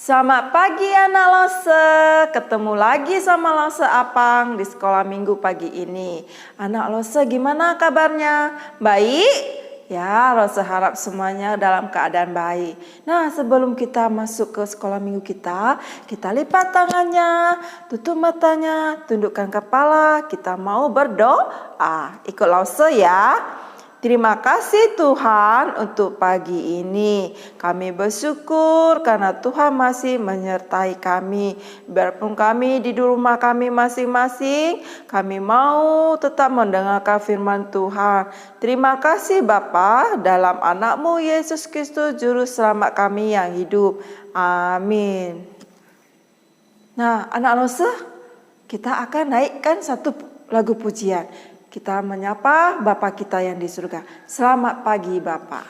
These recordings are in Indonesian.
Selamat pagi anak Lose, ketemu lagi sama Lose Apang di sekolah minggu pagi ini. Anak Lose gimana kabarnya? Baik? Ya, Lose harap semuanya dalam keadaan baik. Nah, sebelum kita masuk ke sekolah minggu kita lipat tangannya, tutup matanya, tundukkan kepala, kita mau berdoa. Ikut Lose ya. Terima kasih Tuhan untuk pagi ini. Kami bersyukur karena Tuhan masih menyertai kami. Biarpun kami di rumah kami masing-masing, kami mau tetap mendengarkan firman Tuhan. Terima kasih Bapa, dalam anak-Mu Yesus Kristus Juru Selamat kami yang hidup. Amin. Nah, anak Lose, kita akan naikkan satu lagu pujian. Kita menyapa Bapa kita yang di surga. Selamat pagi Bapa.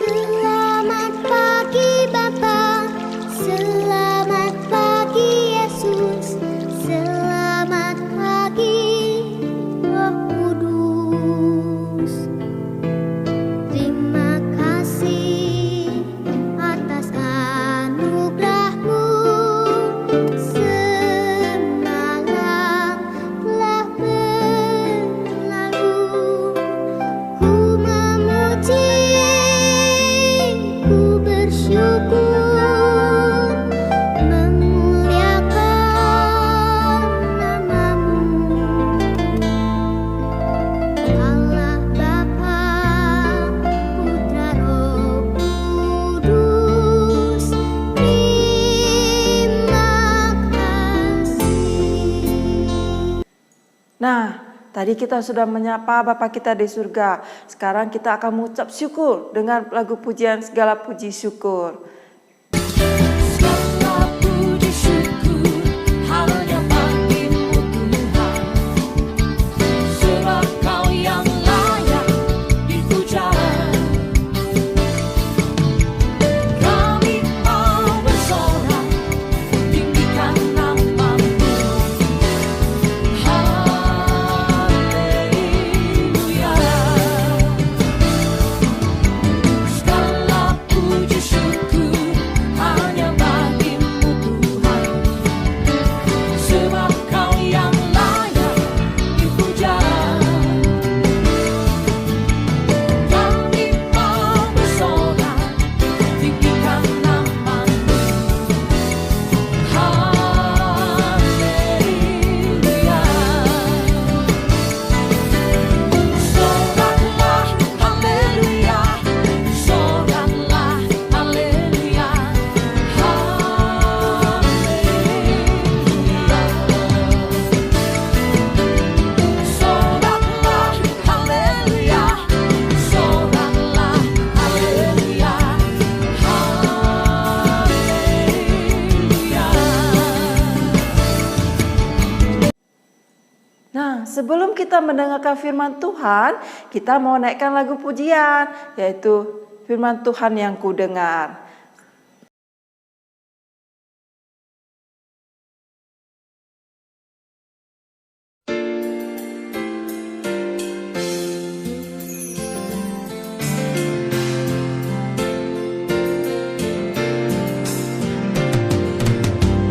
Selamat pagi Bapa. Selamat pagi Yesus. Selamat pagi Roh Kudus. Terima kasih atas anugerah-Mu. Nah, tadi kita sudah menyapa Bapa kita di surga. Sekarang kita akan mengucap syukur dengan lagu pujian segala puji syukur. Segala puji syukur hanya bagi-Mu Tuhan, sebab Kau yang layak dipuja. Kami mau bersorak, tinggikan nama-Mu. Segala puji syukur hanya bagi-Mu Tuhan, sebab Kau yang layak dipuja. Kami mau bersorak, tinggikan nama-Mu. Haleluya. Soraklah, haleluya. Soraklah, haleluya. Haleluya. Soraklah, haleluya. Soraklah, haleluya. Haleluya. Nah, sebelum kita mendengarkan firman Tuhan, kita mau naikkan lagu pujian, yaitu firman Tuhan yang kudengar.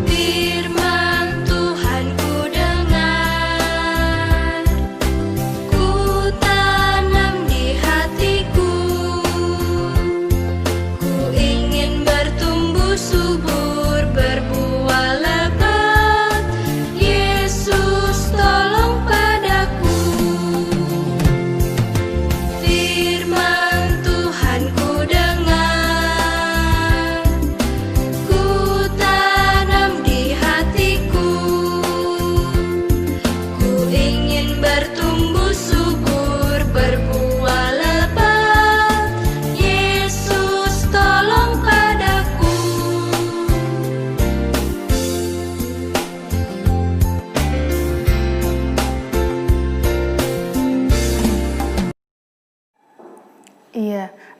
Firman Tuhan ku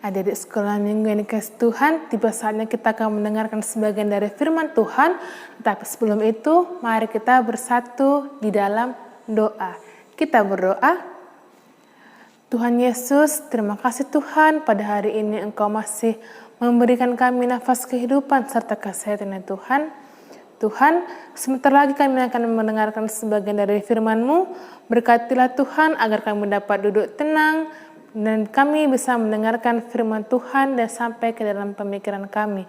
Adik-adik sekolah minggu yang dikasih Tuhan, tiba saatnya kita akan mendengarkan sebagian dari firman Tuhan. Tapi sebelum itu, mari kita bersatu di dalam doa. Kita berdoa. Tuhan Yesus, terima kasih Tuhan, pada hari ini Engkau masih memberikan kami nafas kehidupan serta kesehatan ya Tuhan. Tuhan, sebentar lagi kami akan mendengarkan sebagian dari firman-Mu. Berkatilah Tuhan agar kami dapat duduk tenang dan kami bisa mendengarkan firman Tuhan dan sampai ke dalam pemikiran kami.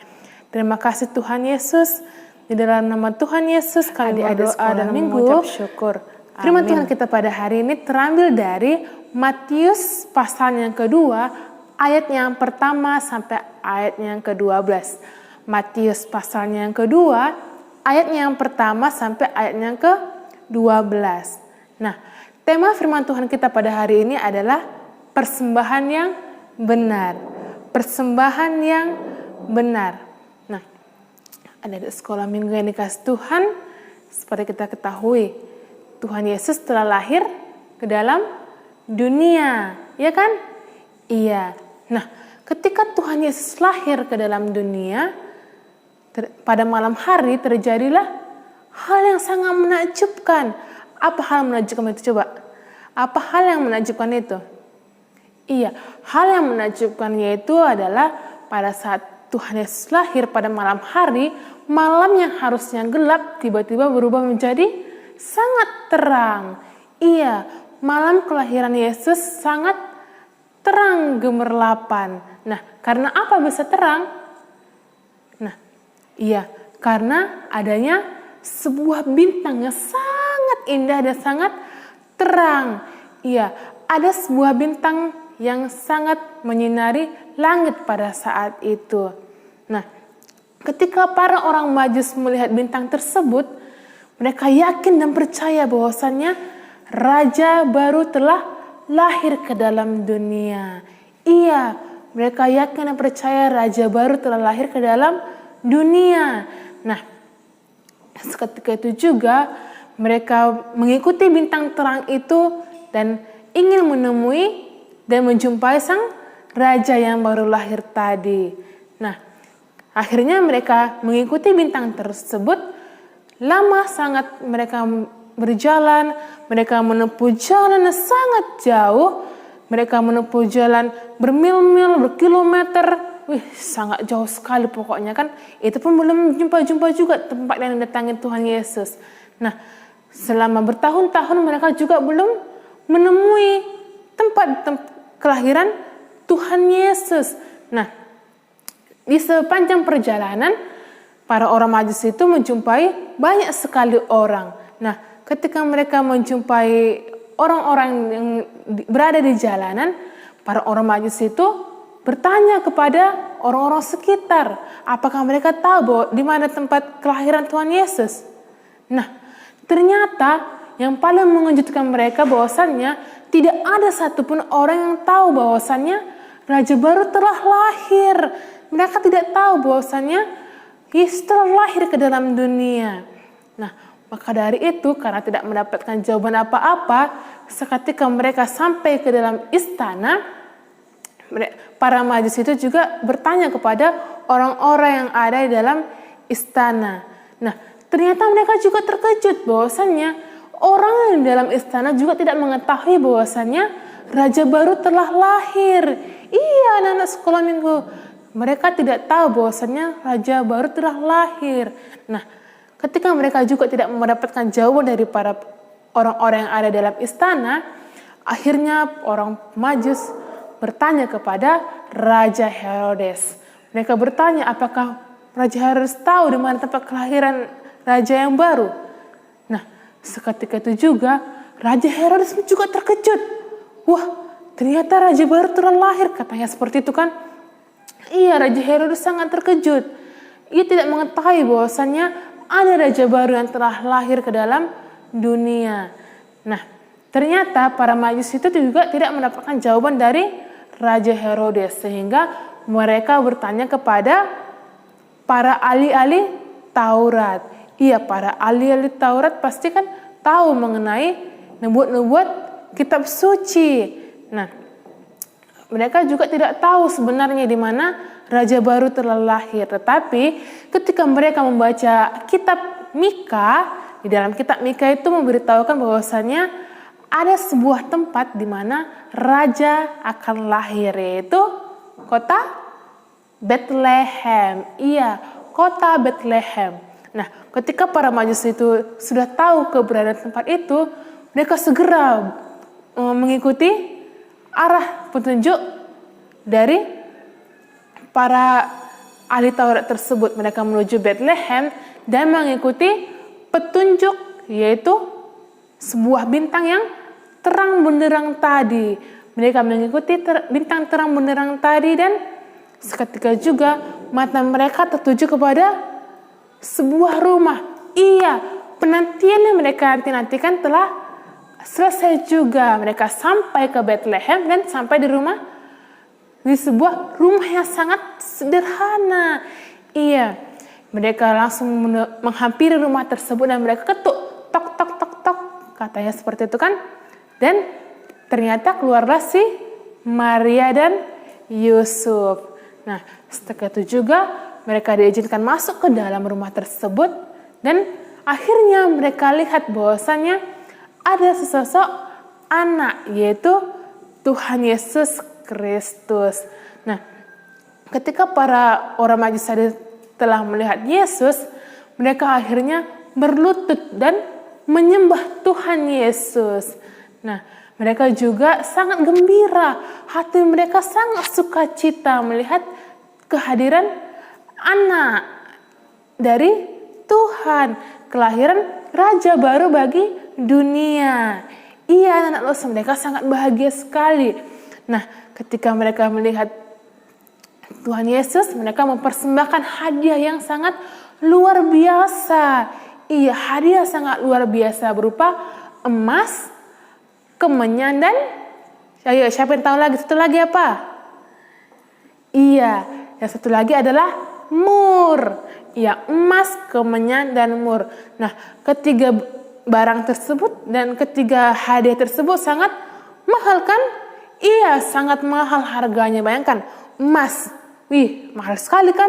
Terima kasih Tuhan Yesus. Di dalam nama Tuhan Yesus kami berdoa dan mengucap syukur. Firman Tuhan kita pada hari ini terambil dari Matius pasal yang kedua, ayat yang pertama sampai ayat yang ke-12. Matius pasal yang kedua, ayat yang pertama sampai ayat yang ke-12. Nah, tema firman Tuhan kita pada hari ini adalah persembahan yang benar. Persembahan yang benar. Nah, ada di sekolah minggu yang dikasih Tuhan, seperti kita ketahui, Tuhan Yesus telah lahir ke dalam dunia, ya kan? Iya. Nah, ketika Tuhan Yesus lahir ke dalam dunia, pada malam hari terjadilah hal yang sangat menakjubkan. Apa hal menakjubkan itu coba? Apa hal yang menakjubkan itu? Iya, hal yang menakjubkan yaitu adalah pada saat Tuhan Yesus lahir pada malam hari, malam yang harusnya gelap tiba-tiba berubah menjadi sangat terang. Iya, malam kelahiran Yesus sangat terang gemerlapan. Nah, karena apa bisa terang? Nah, iya, karena adanya sebuah bintang yang sangat indah dan sangat terang. Iya, ada sebuah bintang yang sangat menyinari langit pada saat itu. Nah, ketika para orang Majus melihat bintang tersebut, mereka yakin dan percaya bahwasannya Raja baru telah lahir ke dalam dunia. Iya, mereka yakin dan percaya Raja baru telah lahir ke dalam dunia. Nah, seketika itu juga mereka mengikuti bintang terang itu dan ingin menemui dan menjumpai sang raja yang baru lahir tadi. Nah, akhirnya mereka mengikuti bintang tersebut. Lama sangat mereka berjalan, mereka menempuh jalan yang sangat jauh. Mereka menempuh jalan bermil-mil, berkilometer. Wih, sangat jauh sekali pokoknya kan. Itu pun belum jumpa-jumpa juga tempat yang didatangi Tuhan Yesus. Nah, selama bertahun-tahun mereka juga belum menemui tempat kelahiran Tuhan Yesus. Nah, di sepanjang perjalanan, para orang Majus itu menjumpai banyak sekali orang. Nah, ketika mereka menjumpai orang-orang yang berada di jalanan, para orang Majus itu bertanya kepada orang-orang sekitar, apakah mereka tahu bahwa di mana tempat kelahiran Tuhan Yesus? Nah, ternyata yang paling mengejutkan mereka bahwasannya tidak ada satupun orang yang tahu bahwasannya Raja baru telah lahir. Mereka tidak tahu bahwasannya Yesus telah lahir ke dalam dunia. Nah, maka dari itu karena tidak mendapatkan jawaban apa-apa, seketika mereka sampai ke dalam istana, para Majus itu juga bertanya kepada orang-orang yang ada di dalam istana. Nah, ternyata mereka juga terkejut bahwasannya orang yang di dalam istana juga tidak mengetahui bahwasannya Raja baru telah lahir. Iya, anak-anak sekolah minggu. Mereka tidak tahu bahwasannya Raja baru telah lahir. Nah, ketika mereka juga tidak mendapatkan jawaban dari para orang-orang yang ada dalam istana, akhirnya orang Majus bertanya kepada Raja Herodes. Mereka bertanya apakah Raja Herodes tahu di mana tempat kelahiran Raja yang baru. Nah, seketika itu juga Raja Herodes juga terkejut. Wah, ternyata Raja baru telah lahir, katanya seperti itu kan. Iya, Raja Herodes sangat terkejut. Ia tidak mengetahui bahwasannya ada Raja baru yang telah lahir ke dalam dunia. Nah, ternyata para Majus itu juga tidak mendapatkan jawaban dari Raja Herodes, sehingga mereka bertanya kepada para ahli-ahli Taurat. Iya, para ahli-ahli Taurat pasti kan tahu mengenai nubuat-nubuat kitab suci. Nah, mereka juga tidak tahu sebenarnya di mana raja baru telah lahir. Tetapi ketika mereka membaca kitab Mika, di dalam kitab Mika itu memberitahukan bahwasannya ada sebuah tempat di mana raja akan lahir, yaitu kota Bethlehem. Iya, kota Bethlehem. Nah, ketika para majusi itu sudah tahu keberadaan tempat itu, mereka segera mengikuti arah petunjuk dari para ahli Taurat tersebut. Mereka menuju Bethlehem dan mengikuti petunjuk, yaitu sebuah bintang yang terang benderang tadi. Mereka mengikuti bintang terang benderang tadi, dan seketika juga mata mereka tertuju kepada sebuah rumah. Iya, penantian yang mereka nantikan telah selesai juga. Mereka sampai ke Bethlehem dan sampai di sebuah rumah yang sangat sederhana. Iya, mereka langsung menghampiri rumah tersebut dan mereka ketuk, tok tok tok tok, katanya seperti itu kan. Dan ternyata keluarlah si Maria dan Yusuf. Nah, setelah itu juga mereka diizinkan masuk ke dalam rumah tersebut, dan akhirnya mereka lihat bahwasannya ada sesosok anak, yaitu Tuhan Yesus Kristus. Nah, ketika para orang Majusi telah melihat Yesus, mereka akhirnya berlutut dan menyembah Tuhan Yesus. Nah, mereka juga sangat gembira, hati mereka sangat sukacita melihat kehadiran anak dari Tuhan, kelahiran raja baru bagi dunia. Iya, anak-anak Losa, mereka sangat bahagia sekali. Nah, ketika mereka melihat Tuhan Yesus, mereka mempersembahkan hadiah yang sangat luar biasa. Iya, hadiah sangat luar biasa berupa emas, kemenyan, dan ayo, siapa yang tahu lagi? Satu lagi apa? Iya, yang satu lagi adalah mur. Iya, emas, kemenyan, dan mur. Nah, ketiga barang tersebut dan ketiga hadiah tersebut sangat mahal kan? Iya, sangat mahal harganya. Bayangkan, emas, wih, mahal sekali kan?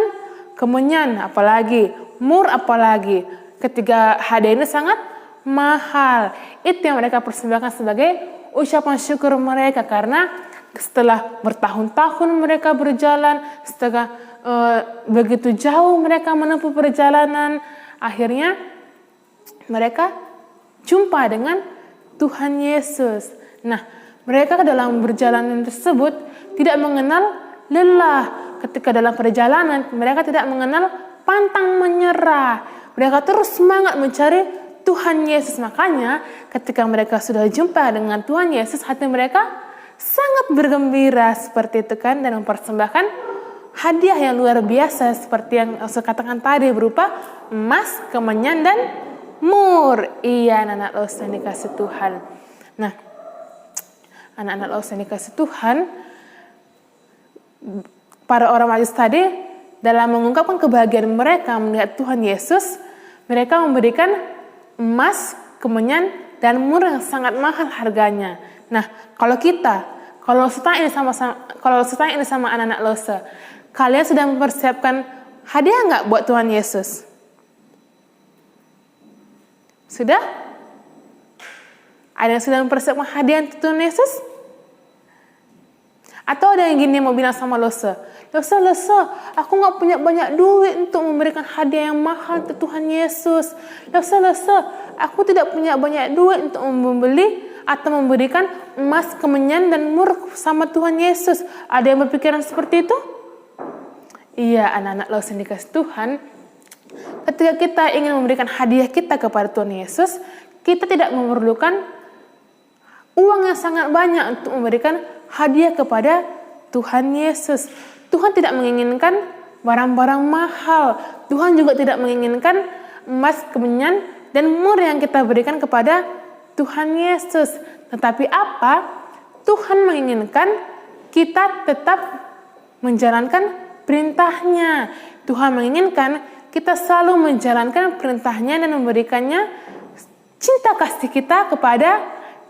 Kemenyan, apalagi, mur, apalagi. Ketiga hadiah ini sangat mahal. Itu yang mereka persembahkan sebagai ucapan syukur mereka, karena setelah bertahun-tahun mereka berjalan, setelah begitu jauh mereka menempuh perjalanan, akhirnya mereka jumpa dengan Tuhan Yesus. Nah, mereka dalam perjalanan tersebut tidak mengenal lelah. Ketika dalam perjalanan, mereka tidak mengenal pantang menyerah. Mereka terus semangat mencari Tuhan Yesus. Makanya ketika mereka sudah jumpa dengan Tuhan Yesus, hati mereka sangat bergembira seperti itu kan, dan mempersembahkan hadiah yang luar biasa seperti yang saya katakan tadi, berupa emas, kemenyan, dan mur. Iya, anak-anak Losa yang dikasih Tuhan. Nah, anak-anak Losa yang dikasih Tuhan, para orang Majusi tadi dalam mengungkapkan kebahagiaan mereka melihat Tuhan Yesus, mereka memberikan emas, kemenyan, dan mur yang sangat mahal harganya. Nah, kalau saya tanya ini sama anak-anak Losa, kalian sudah mempersiapkan hadiah nggak buat Tuhan Yesus? Sudah? Ada yang sudah mempersiapkan hadiah untuk Tuhan Yesus? Atau ada yang gini mau bilang sama Losa, Losa, aku nggak punya banyak duit untuk memberikan hadiah yang mahal untuk Tuhan Yesus. Losa, aku tidak punya banyak duit untuk membeli atau memberikan emas, kemenyan, dan mur sama Tuhan Yesus. Ada yang berpikiran seperti itu? Iya, anak-anak Losa yang dikasih Tuhan, ketika kita ingin memberikan hadiah kita kepada Tuhan Yesus, kita tidak memerlukan uang yang sangat banyak untuk memberikan hadiah kepada Tuhan Yesus. Tuhan tidak menginginkan barang-barang mahal. Tuhan juga tidak menginginkan emas, kemenyan, dan mur yang kita berikan kepada Tuhan Yesus. Tetapi apa? Tuhan menginginkan kita tetap menjalankan perintahnya. Tuhan menginginkan kita selalu menjalankan perintahnya dan memberikannya cinta kasih kita kepada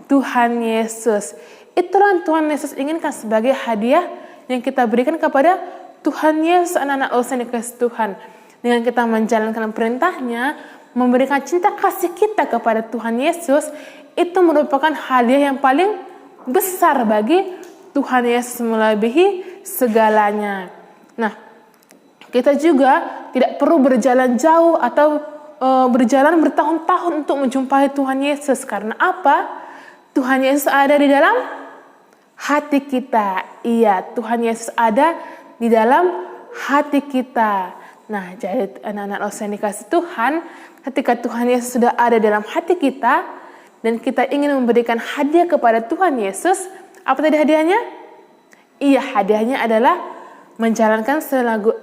Tuhan Yesus. Itulah yang Tuhan Yesus inginkan sebagai hadiah yang kita berikan kepada Tuhan Yesus, anak-anak Allah yang dikasihi Tuhan. Dengan kita menjalankan perintahnya, memberikan cinta kasih kita kepada Tuhan Yesus, itu merupakan hadiah yang paling besar bagi Tuhan Yesus, melebihi segalanya. Nah, kita juga tidak perlu berjalan jauh atau berjalan bertahun-tahun untuk menjumpai Tuhan Yesus. Karena apa? Tuhan Yesus ada di dalam hati kita. Iya, Tuhan Yesus ada di dalam hati kita. Nah, jadi anak-anak Allah yang dikasihi Tuhan, ketika Tuhan Yesus sudah ada dalam hati kita, dan kita ingin memberikan hadiah kepada Tuhan Yesus, apa tadi hadiahnya? Iya, hadiahnya adalah menjalankan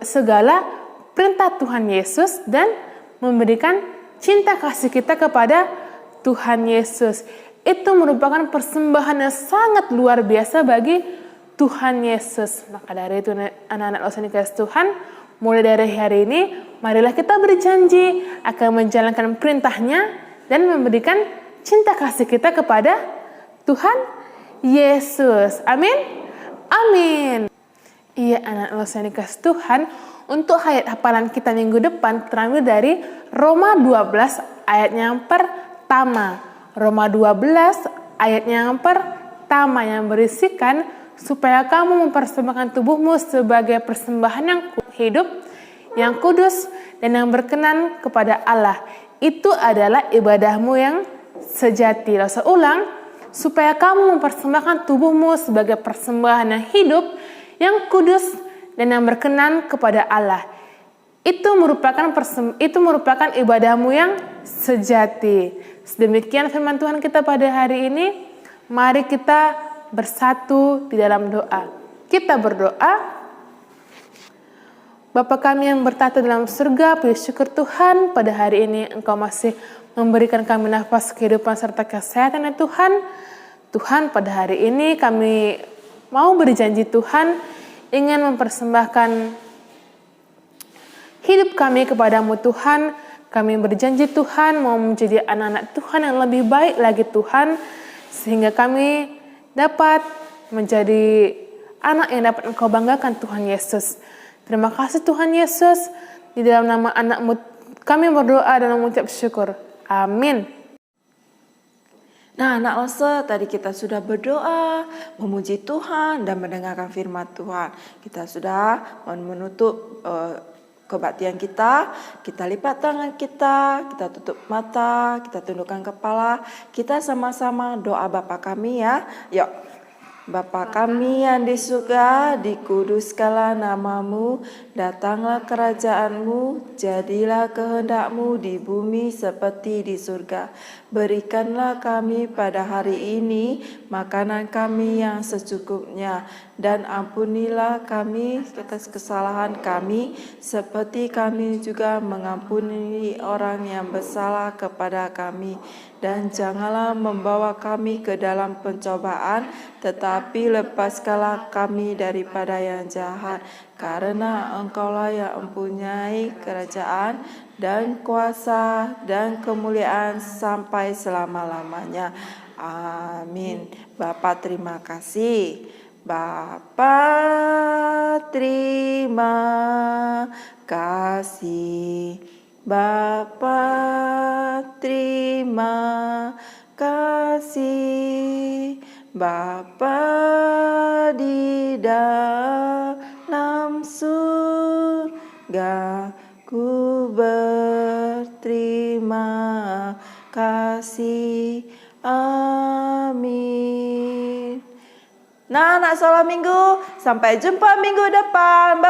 segala perintah Tuhan Yesus dan memberikan cinta kasih kita kepada Tuhan Yesus. Itu merupakan persembahan yang sangat luar biasa bagi Tuhan Yesus. Maka dari itu anak-anak Allah yang dikasihi Tuhan, mulai dari hari ini, marilah kita berjanji akan menjalankan perintahnya dan memberikan cinta kasih kita kepada Tuhan Yesus. Amin. Amin. Iya, anak Allah yang dikasihi Tuhan, untuk ayat hafalan kita minggu depan terambil dari Roma 12 ayatnya yang pertama. Roma 12 ayatnya yang pertama yang berisikan, supaya kamu mempersembahkan tubuhmu sebagai persembahan yang hidup, yang kudus, dan yang berkenan kepada Allah. Itu adalah ibadahmu yang sejati. Lalu saya ulang, supaya kamu mempersembahkan tubuhmu sebagai persembahan yang hidup, yang kudus, dan yang berkenan kepada Allah. Itu merupakan ibadahmu yang sejati. Sedemikian firman Tuhan kita pada hari ini. Mari kita bersatu di dalam doa. Kita berdoa. Bapa kami yang bertata dalam surga, puji syukur Tuhan, pada hari ini Engkau masih memberikan kami nafas kehidupan serta kesehatan ya Tuhan. Tuhan, pada hari ini kami mau berjanji Tuhan, ingin mempersembahkan hidup kami kepadamu Tuhan. Kami berjanji Tuhan mau menjadi anak-anak Tuhan yang lebih baik lagi Tuhan, sehingga kami dapat menjadi anak yang dapat Engkau banggakan Tuhan Yesus. Terima kasih Tuhan Yesus, di dalam nama anak-Mu kami berdoa dan mengucap syukur. Amin. Nah, anak Lose, tadi kita sudah berdoa, memuji Tuhan dan mendengarkan firman Tuhan. Kita sudah menutup kebaktian kita lipat tangan kita tutup mata, kita tundukkan kepala, kita sama-sama doa Bapa kami ya. Yuk. Bapa kami yang di surga, dikuduskanlah namamu, datanglah kerajaanmu, jadilah kehendakmu di bumi seperti di surga. Berikanlah kami pada hari ini makanan kami yang secukupnya, dan ampunilah kami atas kesalahan kami, seperti kami juga mengampuni orang yang bersalah kepada kami. Dan janganlah membawa kami ke dalam pencobaan, tetapi lepaskanlah kami daripada yang jahat. Karena Engkaulah yang mempunyai kerajaan dan kuasa dan kemuliaan sampai selama-lamanya. Amin. Bapa terima kasih. Bapa terima kasih. Bapa terima kasih. Bapa di dalam surga, ku berterima kasih. Amin. Nah, anak Solo Minggu, sampai jumpa minggu depan.